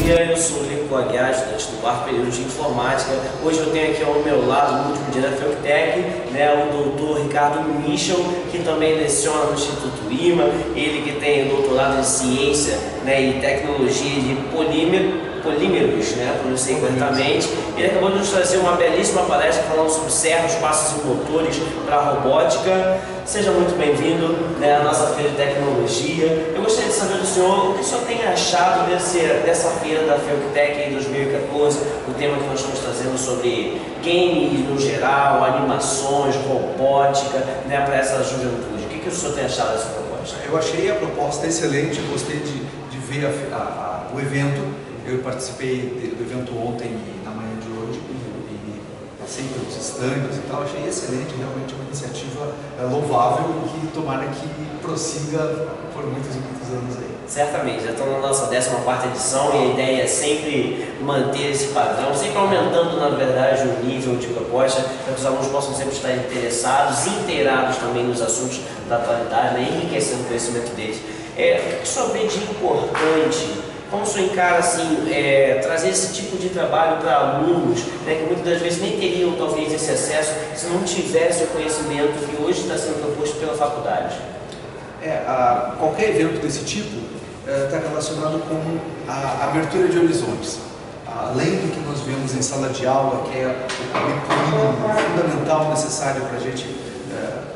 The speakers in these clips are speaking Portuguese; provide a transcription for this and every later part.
dia, eu sou o Lico Aguiar, estudante do quarto período de informática. Hoje eu tenho aqui ao meu lado, no último dia da FEUCTEC, o doutor Ricardo Michel, que também leciona no Instituto IMA, ele que tem doutorado em ciência e tecnologia de polímeros, pronunciei corretamente. Ele acabou de nos trazer uma belíssima palestra falando sobre servos, passos e motores para a robótica. Seja muito bem-vindo à nossa feira de tecnologia. Eu gostaria de saber do senhor o que o senhor tem achado dessa feira da FEUCTEC em 2014, o tema que nós estamos trazendo sobre games no geral, animações, robótica, para essa juventude. O que o senhor tem achado dessa proposta? Eu achei a proposta excelente, gostei de ver o evento. Eu participei do evento ontem e na manhã de hoje e passei pelos estandes e tal. Achei excelente, realmente uma iniciativa louvável e que tomara que prossiga por muitos e muitos anos aí. Certamente, já estamos na nossa 14ª edição e a ideia é sempre manter esse padrão, sempre aumentando, na verdade, o nível de proposta, para que os alunos possam sempre estar interessados, inteirados também nos assuntos da atualidade, enriquecendo o conhecimento deles. O que o senhor vê de importante? Como o senhor encara trazer esse tipo de trabalho para alunos, que muitas das vezes nem teriam talvez esse acesso se não tivesse o conhecimento que hoje está sendo proposto pela faculdade? Qualquer evento desse tipo está relacionado com a abertura de horizontes. Além do que nós vemos em sala de aula, que é o currículo fundamental necessário para a gente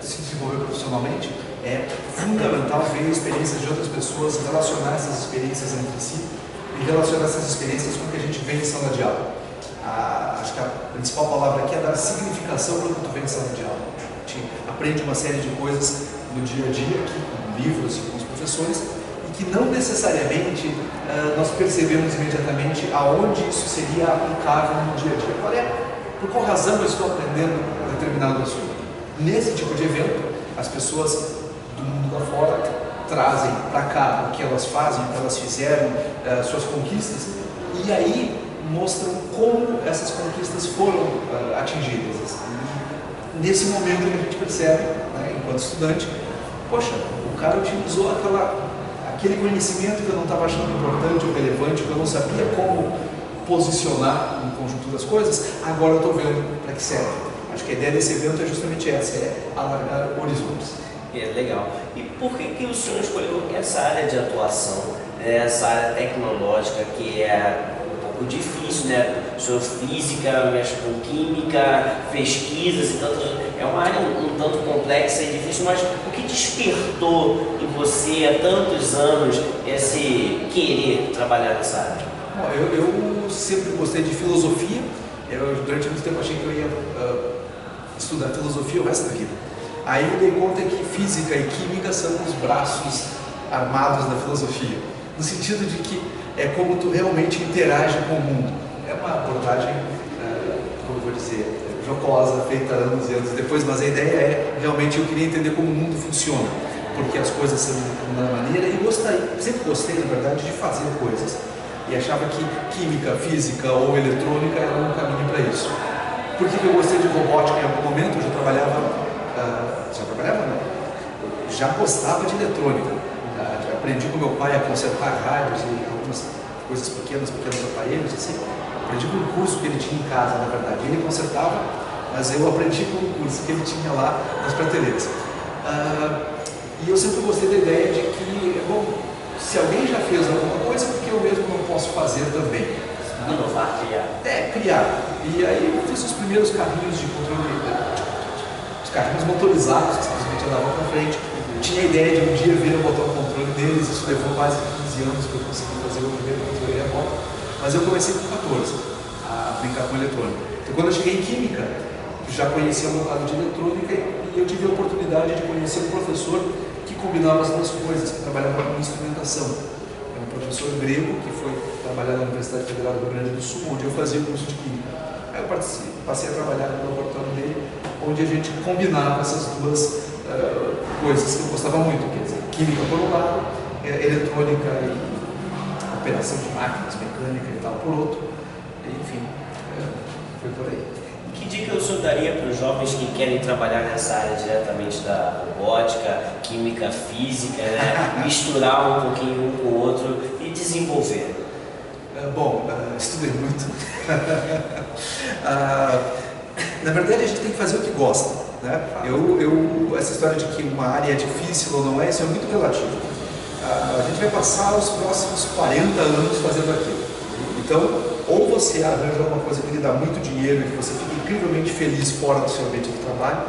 se desenvolver profissionalmente, é fundamental ver experiências de outras pessoas, relacionar essas experiências entre si e relacionar essas experiências com o que a gente vê em sala de aula. Acho que a principal palavra aqui é dar significação para o que tu vê em sala de aula. A gente aprende uma série de coisas no dia a dia, aqui, com livros e com os professores, e que não necessariamente nós percebemos imediatamente aonde isso seria aplicável no dia a dia. Por qual razão eu estou aprendendo determinado assunto? Nesse tipo de evento, as pessoas do mundo lá fora trazem para cá o que elas fazem, o que elas fizeram, suas conquistas, e aí mostram como essas conquistas foram atingidas. Nesse momento que a gente percebe, enquanto estudante, poxa, o cara utilizou aquele conhecimento que eu não estava achando importante ou relevante, que eu não sabia como posicionar no conjunto das coisas, agora eu estou vendo para que serve. Acho que a ideia desse evento é justamente essa, alargar horizontes. Legal. E por que o senhor escolheu essa área de atuação, essa área tecnológica que é um pouco difícil, O senhor física, mexe com química, pesquisas e tantas... É uma área um tanto complexa e difícil, mas o que despertou em você há tantos anos esse querer trabalhar nessa área? Bom, eu sempre gostei de filosofia. Durante muito tempo achei que eu ia estudar filosofia o resto da vida. Aí me dei conta que física e química são os braços armados da filosofia, no sentido de que é como tu realmente interage com o mundo. É uma abordagem, como eu vou dizer, jocosa, feita anos e anos depois, mas a ideia é realmente eu queria entender como o mundo funciona, porque as coisas são de determinada maneira, e sempre gostei, na verdade, de fazer coisas. E achava que química, física ou eletrônica era um caminho para isso. Por que eu gostei de robótica? Em algum momento eu já gostava de eletrônica. Aprendi com meu pai a consertar rádios e algumas coisas pequenos aparelhos, assim. Aprendi com um curso que ele tinha em casa, na verdade. Ele consertava, mas eu aprendi com um curso que ele tinha lá nas prateleiras. E eu sempre gostei da ideia de que, se alguém já fez alguma coisa, porque eu mesmo não posso fazer também. Inovar, criar. Criar. E aí eu fiz os primeiros carrinhos de controle, os carrinhos motorizados, que simplesmente andavam para frente. Tinha a ideia de um dia vir a botar o controle deles, isso levou quase 15 anos que eu consegui fazer o primeiro controle remoto. Mas eu comecei com 14 a brincar com eletrônica. Então quando eu cheguei em química, já conhecia um bocado de eletrônica e eu tive a oportunidade de conhecer um professor que combinava as duas coisas, que trabalhava com instrumentação. É um professor grego que foi trabalhar na Universidade Federal do Rio Grande do Sul, onde eu fazia o curso de química. Aí eu passei a trabalhar no laboratório dele, onde a gente combinava essas duas coisas que eu gostava muito, quer dizer, química por um lado, eletrônica e operação de máquinas, mecânica e tal por outro. Enfim, foi por aí. Que dica o senhor daria para os jovens que querem trabalhar nessa área diretamente da robótica, química, física, misturar um pouquinho um com o outro e desenvolver? Estudei muito. Na verdade, a gente tem que fazer o que gosta, né? Essa história de que uma área é difícil ou não é, isso é muito relativo. A gente vai passar os próximos 40 anos fazendo aquilo. Então, ou você arranja uma coisa que lhe dá muito dinheiro e que você fica incrivelmente feliz fora do seu ambiente de trabalho,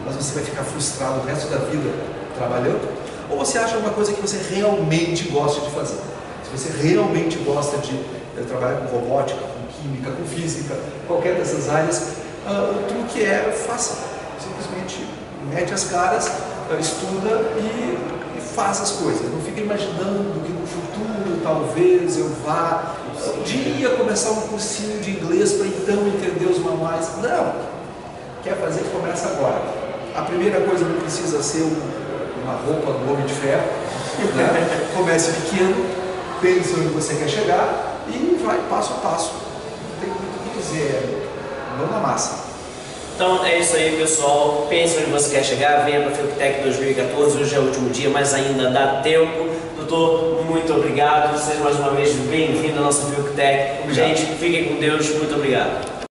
mas você vai ficar frustrado o resto da vida trabalhando, ou você acha uma coisa que você realmente gosta de fazer. Se você realmente gosta de trabalhar com robótica, com química, com física, qualquer dessas áreas, o truque é faça. Simplesmente mete as caras, estuda e faz as coisas. Não fica imaginando que no futuro talvez eu vá um dia começar um cursinho de inglês para então entender os manuais. Não! Quer fazer, começa agora. A primeira coisa não precisa ser uma roupa do Homem de Ferro, né? Comece pequeno, pense onde você quer chegar e vai passo a passo. Não tem muito o que dizer, mão na massa. Então é isso aí, pessoal. Pense onde você quer chegar, venha para a FIUCTEC 2014. Hoje é o último dia, mas ainda dá tempo. Doutor, muito obrigado. Seja mais uma vez bem-vindo à nossa FIUCTEC. Gente, fiquem com Deus. Muito obrigado.